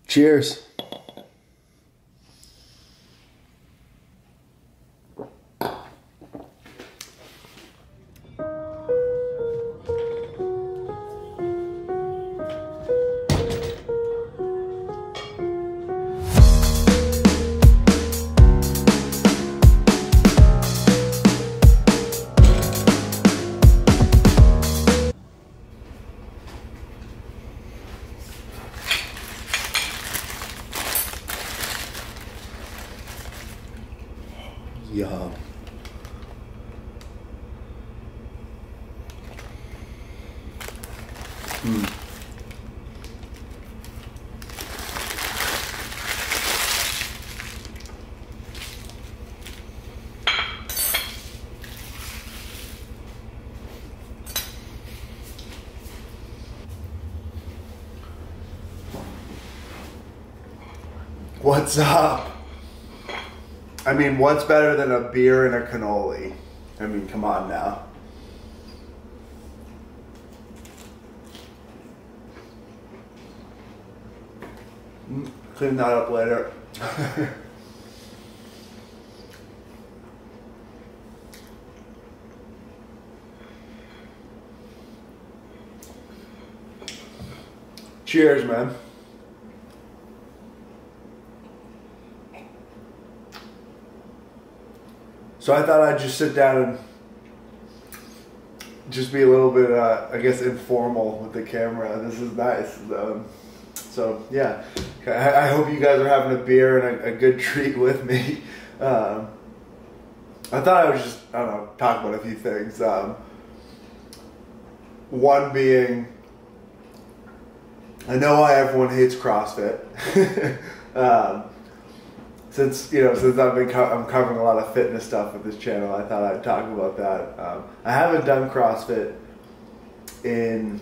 Cheers. Yum. What's up? I mean, what's better than a beer and a cannoli? I mean, come on now. Clean that up later. Cheers, man. So I thought I'd just sit down and just be a little bit, I guess, informal with the camera. This is nice. So yeah, I hope you guys are having a beer and a good treat with me. I thought I would just, I don't know, talk about a few things. One being, I know why everyone hates CrossFit. Since I'm covering a lot of fitness stuff with this channel, I thought I'd talk about that. I haven't done CrossFit in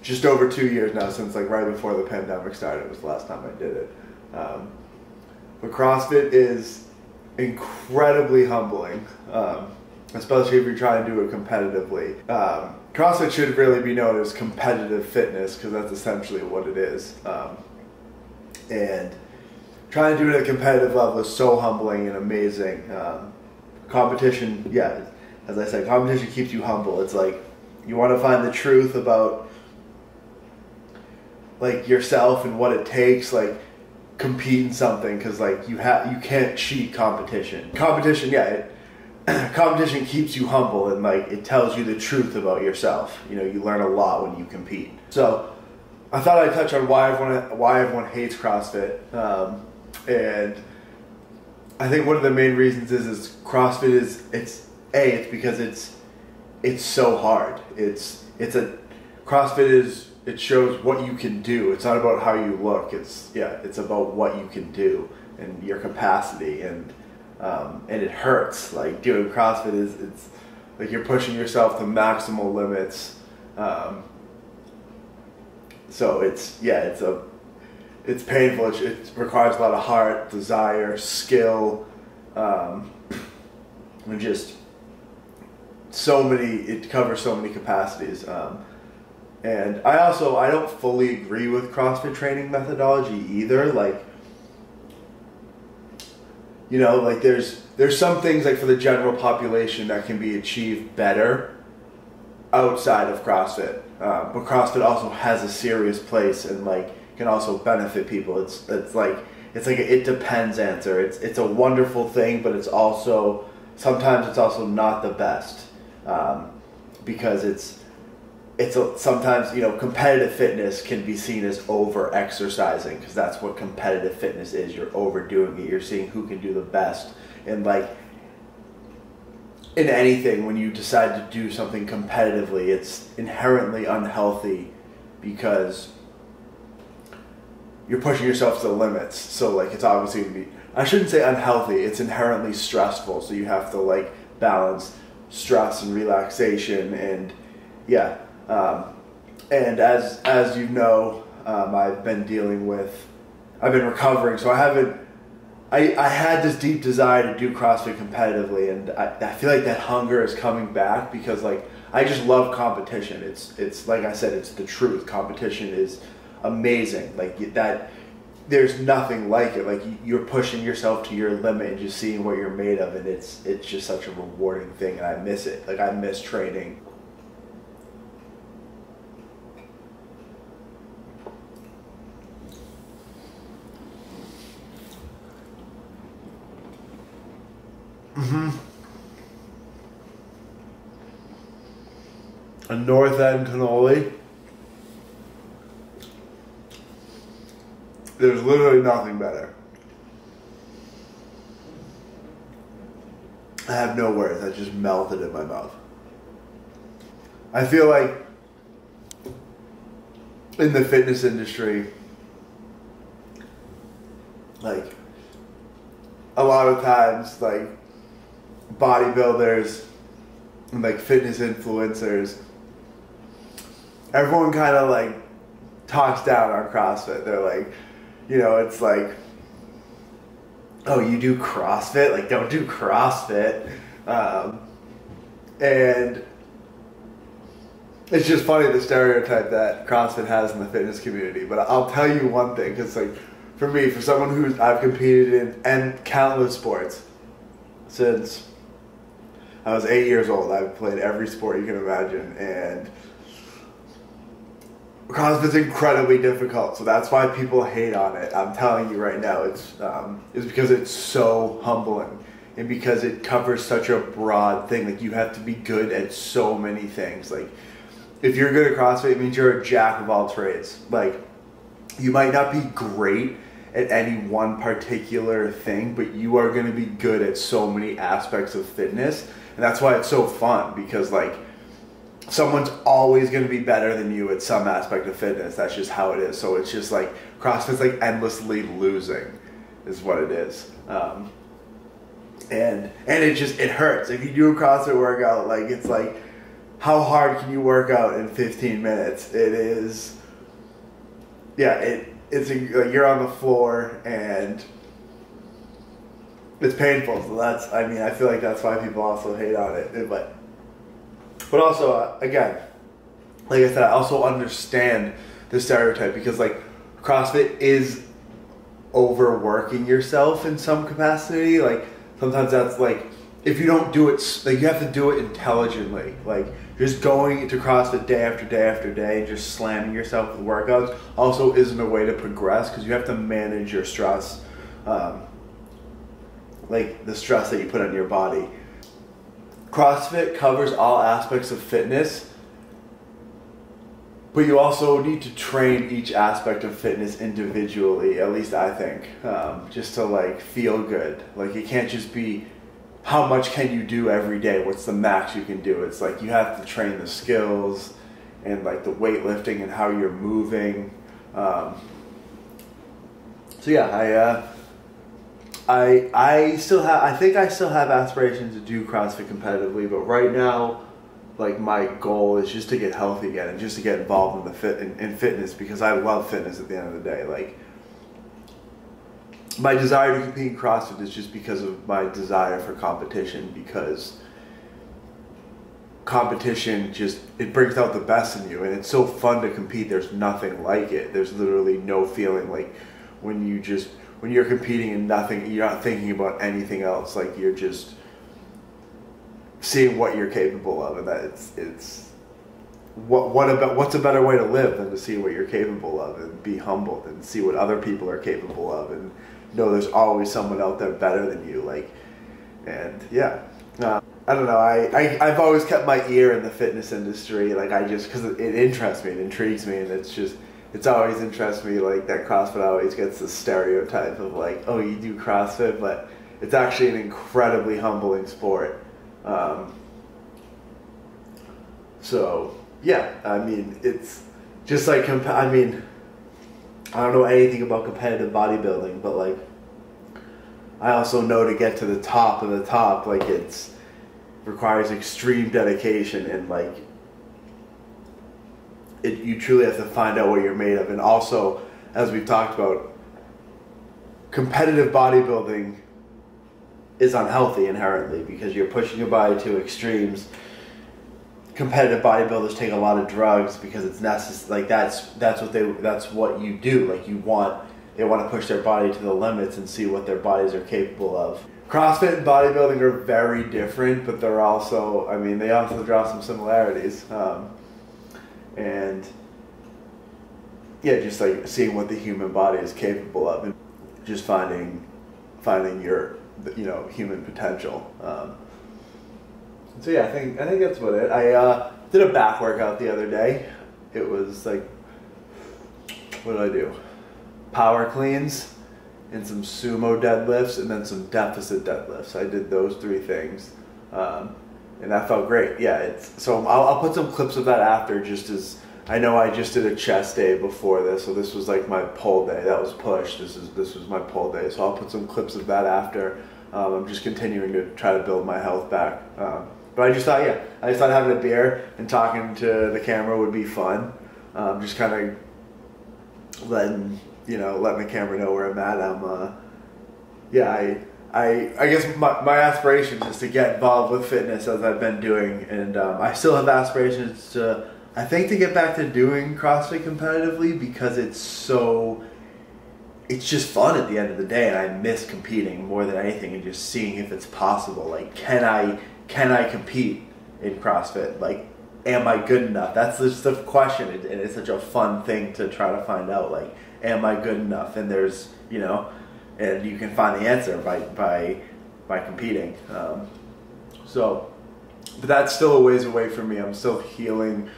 just over 2 years now, since like right before the pandemic started was the last time I did it. But CrossFit is incredibly humbling, especially if you're trying to do it competitively. CrossFit should really be known as competitive fitness, because that's essentially what it is. And trying to do it at a competitive level is so humbling and amazing. Competition, yeah, as I said, competition keeps you humble. It's like you want to find the truth about like yourself and what it takes, like compete in something, because like you can't cheat competition. Competition, yeah, competition keeps you humble, and like it tells you the truth about yourself. You know, you learn a lot when you compete. So I thought I'd touch on why everyone hates CrossFit. And I think one of the main reasons is CrossFit it's because it's so hard. CrossFit it shows what you can do. It's not about how you look. It's about what you can do and your capacity, and it hurts. Like doing CrossFit it's like you're pushing yourself to maximal limits. So it's painful. It requires a lot of heart, desire, skill, and just it covers so many capacities. And I don't fully agree with CrossFit training methodology either. Like, you know, like there's some things like for the general population that can be achieved better outside of CrossFit. But CrossFit also has a serious place and like can also benefit people. It's like an it depends answer. It's a wonderful thing, but sometimes it's also not the best, because sometimes, you know, competitive fitness can be seen as over exercising, because that's what competitive fitness is. You're overdoing it. You're seeing who can do the best, and like in anything, when you decide to do something competitively, it's inherently unhealthy because you're pushing yourself to the limits. So like it's obviously going to be, I shouldn't say unhealthy, it's inherently stressful. So you have to like balance stress and relaxation, and yeah. And as you know, I've been recovering, so I had this deep desire to do CrossFit competitively, and I feel like that hunger is coming back, because like I just love competition. It's like I said, it's the truth. Competition is amazing. Like that, there's nothing like it. Like you're pushing yourself to your limit and just seeing what you're made of, and it's just such a rewarding thing, and I miss it. Like I miss training. A North End cannoli. There's literally nothing better. I have no words. That just melted in my mouth. I feel like in the fitness industry, like a lot of times, like bodybuilders and like fitness influencers, everyone kind of like talks down on CrossFit. They're like, you know, it's like, oh, you do CrossFit? Like, don't do CrossFit. And it's just funny the stereotype that CrossFit has in the fitness community. But I'll tell you one thing, because like for me, for someone who I've competed in and countless sports since I was 8 years old. I've played every sport you can imagine, and CrossFit's incredibly difficult, so that's why people hate on it. I'm telling you right now, it's because it's so humbling, and because it covers such a broad thing. Like you have to be good at so many things. Like if you're good at CrossFit, it means you're a jack of all trades. Like you might not be great at any one particular thing, but you are going to be good at so many aspects of fitness, and that's why it's so fun, because like someone's always going to be better than you at some aspect of fitness. That's just how it is. So it's just like CrossFit's like endlessly losing is what it is. And it hurts. If you do a CrossFit workout, like it's like, how hard can you work out in 15 minutes? It is, yeah, it's like you're on the floor and it's painful. So that's, I mean, I feel like that's why people also hate on it. But also, again, like I said, I also understand the stereotype, because like CrossFit is overworking yourself in some capacity. Like sometimes that's like, if you don't do it, like you have to do it intelligently. Like just going to CrossFit day after day after day and just slamming yourself with workouts also isn't a way to progress, because you have to manage your stress, like the stress that you put on your body. CrossFit covers all aspects of fitness, but you also need to train each aspect of fitness individually, at least I think, just to like feel good. Like it can't just be how much can you do every day, what's the max you can do. It's like you have to train the skills and like the weightlifting and how you're moving. So yeah, I think I still have aspirations to do CrossFit competitively, but right now, like my goal is just to get healthy again and just to get involved in fitness, because I love fitness at the end of the day. Like my desire to compete in CrossFit is just because of my desire for competition, because competition just, it brings out the best in you, and it's so fun to compete. There's nothing like it. There's literally no feeling like when you're competing and you're not thinking about anything else. Like you're just seeing what you're capable of, and that it's what's a better way to live than to see what you're capable of and be humbled and see what other people are capable of and know there's always someone out there better than you. Like, and yeah, I don't know. I've always kept my ear in the fitness industry. Like because it interests me, it intrigues me, and it's always interests me, like that CrossFit always gets the stereotype of like, oh, you do CrossFit, but it's actually an incredibly humbling sport. So yeah, I mean, it's just like, I mean, I don't know anything about competitive bodybuilding, but like, I also know to get to the top of the top, like requires extreme dedication, and like, you truly have to find out what you're made of. And also, as we've talked about, competitive bodybuilding is unhealthy inherently, because you're pushing your body to extremes. Competitive bodybuilders take a lot of drugs because it's necessary. Like that's what you do. Like you want they want to push their body to the limits and see what their bodies are capable of. CrossFit and bodybuilding are very different, but they're also, I mean, they also draw some similarities. And yeah, just like seeing what the human body is capable of, and just finding your, you know, human potential. So yeah, I think that's what it. I did a back workout the other day. It was like, what did I do? Power cleans and some sumo deadlifts, and then some deficit deadlifts. I did those 3 things, and that felt great. Yeah, so I'll put some clips of that after, just as I know I just did a chest day before this, so this was like my pull day. That was push. This was my pull day. So I'll put some clips of that after. I'm just continuing to try to build my health back. But I just thought, yeah, having a beer and talking to the camera would be fun. Just kind of letting the camera know where I'm at. I guess my aspiration is to get involved with fitness as I've been doing, and I still have aspirations to, I think, to get back to doing CrossFit competitively, because it's just fun at the end of the day, and I miss competing more than anything, and just seeing if it's possible. Like, can I compete in CrossFit? Like, am I good enough? That's just the question, and it's such a fun thing to try to find out. Like, am I good enough? And there's, you know, and you can find the answer by competing. But that's still a ways away from me. I'm still healing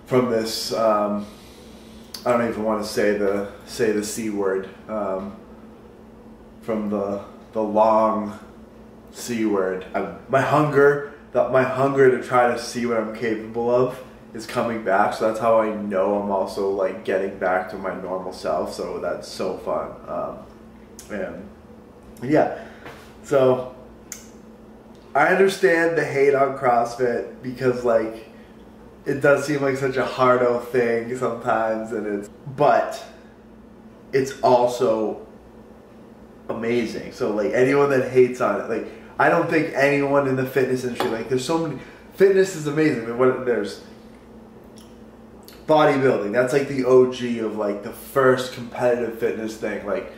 from this. I don't even want to say the C word. From the long C word. My hunger to try to see what I'm capable of is coming back. So that's how I know I'm also like getting back to my normal self. So that's so fun. And yeah, so I understand the hate on CrossFit, because like it does seem like such a hardo thing sometimes, but it's also amazing. So like anyone that hates on it, like I don't think anyone in the fitness industry, like there's so many, fitness is amazing. I mean, there's bodybuilding, that's like the OG of like the first competitive fitness thing, like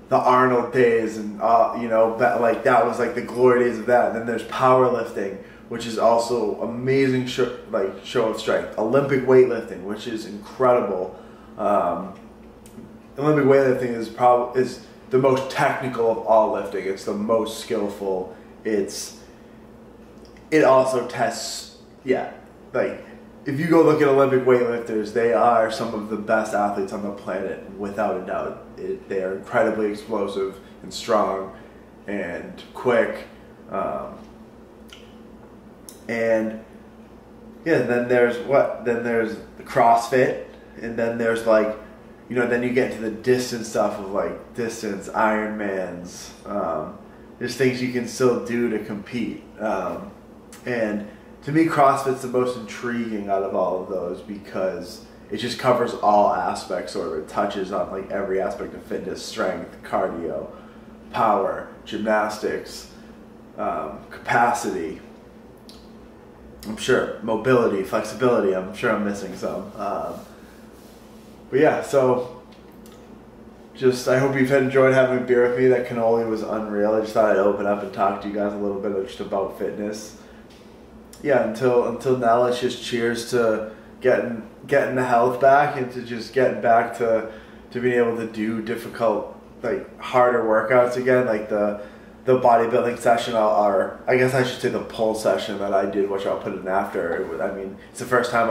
the Arnold days, and you know, like that was like the glory days of that. And then there's powerlifting, which is also amazing show of strength. Olympic weightlifting, which is incredible. Olympic weightlifting is the most technical of all lifting. It's the most skillful. It also tests, yeah, like if you go look at Olympic weightlifters, they are some of the best athletes on the planet, without a doubt. They are incredibly explosive and strong and quick. And yeah, then there's the CrossFit, and then there's like, you know, then you get into the distance stuff of like distance, Ironmans. There's things you can still do to compete. And to me, CrossFit's the most intriguing out of all of those, because it just covers all aspects, or it touches on like every aspect of fitness: strength, cardio, power, gymnastics, capacity. I'm sure mobility, flexibility. I'm sure I'm missing some. But yeah, so just I hope you've enjoyed having a beer with me. That cannoli was unreal. I just thought I'd open up and talk to you guys a little bit just about fitness. Yeah, until now, let's just cheers to getting the health back, and to just getting back to being able to do difficult, like harder workouts again, like the bodybuilding session, or I guess I should say the pull session that I did, which I'll put in after. I mean, it's the first time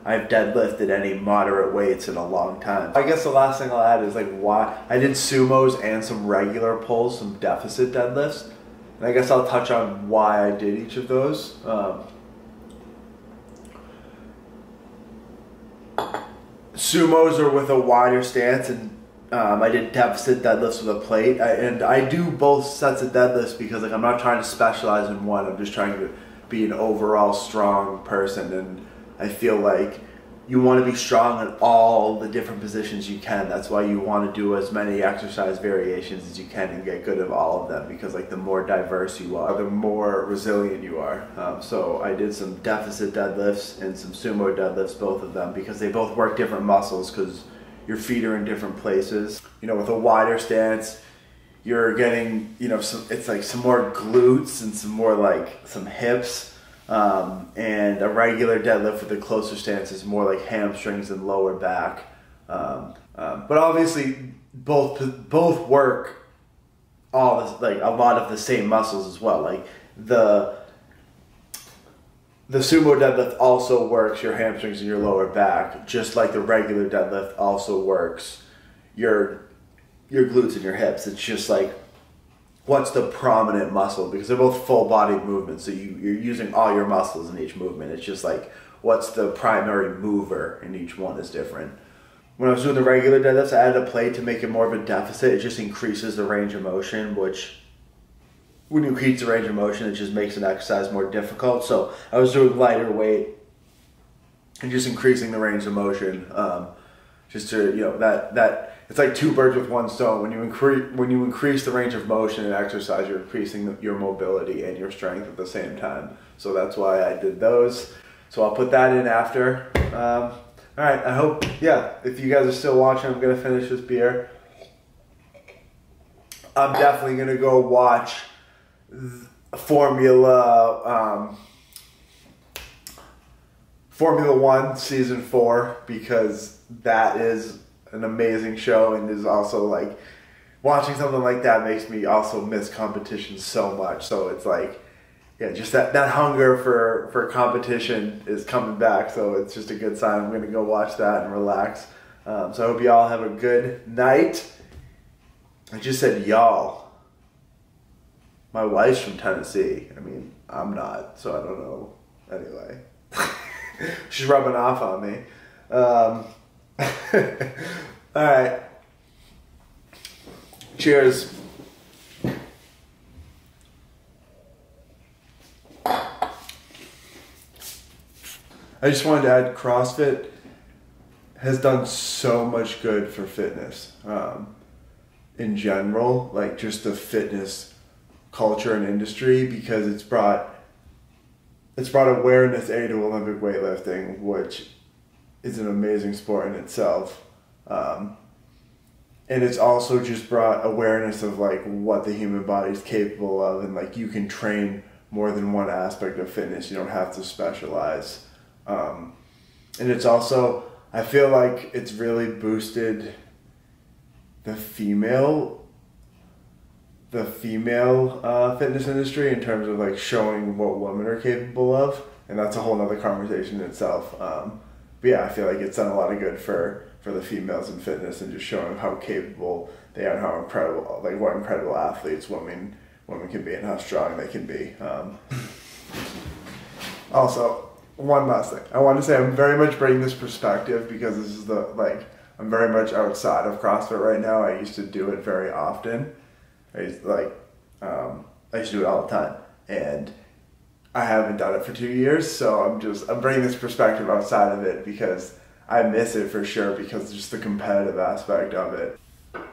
I've deadlifted any moderate weights in a long time. I guess the last thing I'll add is like why I did sumos and some regular pulls, some deficit deadlifts. And I guess I'll touch on why I did each of those. Sumos are with a wider stance, and I did deficit deadlifts with a plate. And I do both sets of deadlifts because like I'm not trying to specialize in one. I'm just trying to be an overall strong person, and I feel like you want to be strong in all the different positions you can. That's why you want to do as many exercise variations as you can and get good at all of them, because like the more diverse you are, the more resilient you are. So I did some deficit deadlifts and some sumo deadlifts, both of them, because they both work different muscles, because your feet are in different places. You know, with a wider stance, you're getting, you know, it's like some more glutes and some more like some hips. And a regular deadlift with a closer stance is more like hamstrings and lower back. But obviously both work all this, like a lot of the same muscles as well. Like the sumo deadlift also works your hamstrings and your lower back, just like the regular deadlift also works your glutes and your hips. It's just like, what's the prominent muscle? Because they're both full body movements, so you're using all your muscles in each movement. It's just like, what's the primary mover in each one is different. When I was doing the regular deadlifts, I added a plate to make it more of a deficit. It just increases the range of motion, which when you increase the range of motion, it just makes an exercise more difficult. So I was doing lighter weight and just increasing the range of motion, just to, you know, that it's like two birds with one stone. When you increase the range of motion in exercise, you're increasing your mobility and your strength at the same time. So that's why I did those. So I'll put that in after. All right, I hope, yeah, if you guys are still watching, I'm gonna finish this beer. I'm definitely gonna go watch Formula 1 season 4, because that is an amazing show, and is also like, watching something like that makes me also miss competition so much. So it's like, yeah, just that hunger for competition is coming back. So it's just a good sign. I'm gonna go watch that and relax. So I hope you all have a good night. I just said y'all. My wife's from Tennessee. I mean, I'm not, so I don't know. Anyway, she's rubbing off on me. All right. Cheers. I just wanted to add, CrossFit has done so much good for fitness in general, like just the fitness culture and industry, because it's brought awareness to Olympic weightlifting, which is an amazing sport in itself. And it's also just brought awareness of like what the human body is capable of, and like you can train more than one aspect of fitness. You don't have to specialize. And it's also, I feel like it's really boosted the female fitness industry in terms of like showing what women are capable of, and that's a whole nother conversation in itself. But yeah, I feel like it's done a lot of good for the females in fitness, and just showing how capable they are and how incredible, like what incredible athletes women can be and how strong they can be. Also, one last thing. I want to say I'm very much bringing this perspective because this is I'm very much outside of CrossFit right now. I used to do it very often. I used to do it all the time, and I haven't done it for 2 years. So I'm bringing this perspective outside of it because I miss it for sure, because just the competitive aspect of it.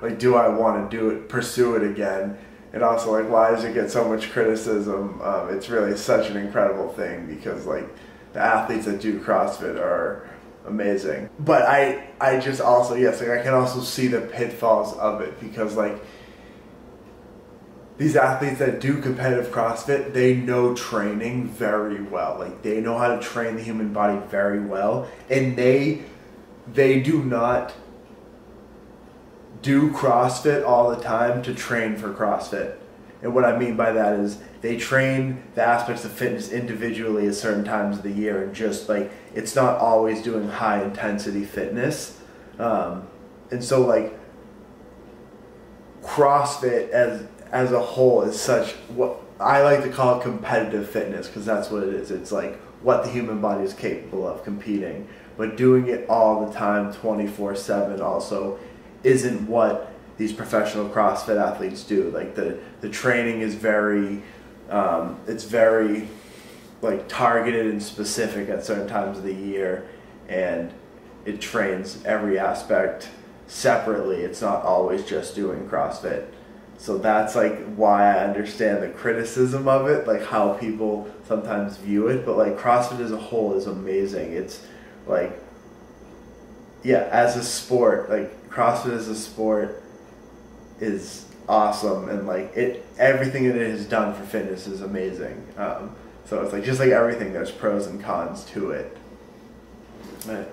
Like, do I want to pursue it again? And also, like, why does it get so much criticism? It's really such an incredible thing, because like the athletes that do CrossFit are amazing. But I just also, yes, like I can also see the pitfalls of it, because like these athletes that do competitive CrossFit, they know training very well. Like, they know how to train the human body very well, and they do not do CrossFit all the time to train for CrossFit. And what I mean by that is they train the aspects of fitness individually at certain times of the year, and just like, it's not always doing high intensity fitness. And so like CrossFit as a whole is such, what I like to call it competitive fitness, because that's what it is. It's like what the human body is capable of competing, but doing it all the time 24/7 also isn't what these professional CrossFit athletes do. Like the training is very, it's very like targeted and specific at certain times of the year, and it trains every aspect separately. It's not always just doing CrossFit. So that's like why I understand the criticism of it, like how people sometimes view it. But like CrossFit as a whole is amazing. It's like, yeah, as a sport, like CrossFit as a sport is awesome, and like everything that it has done for fitness is amazing. So it's like just like everything, there's pros and cons to it. Right.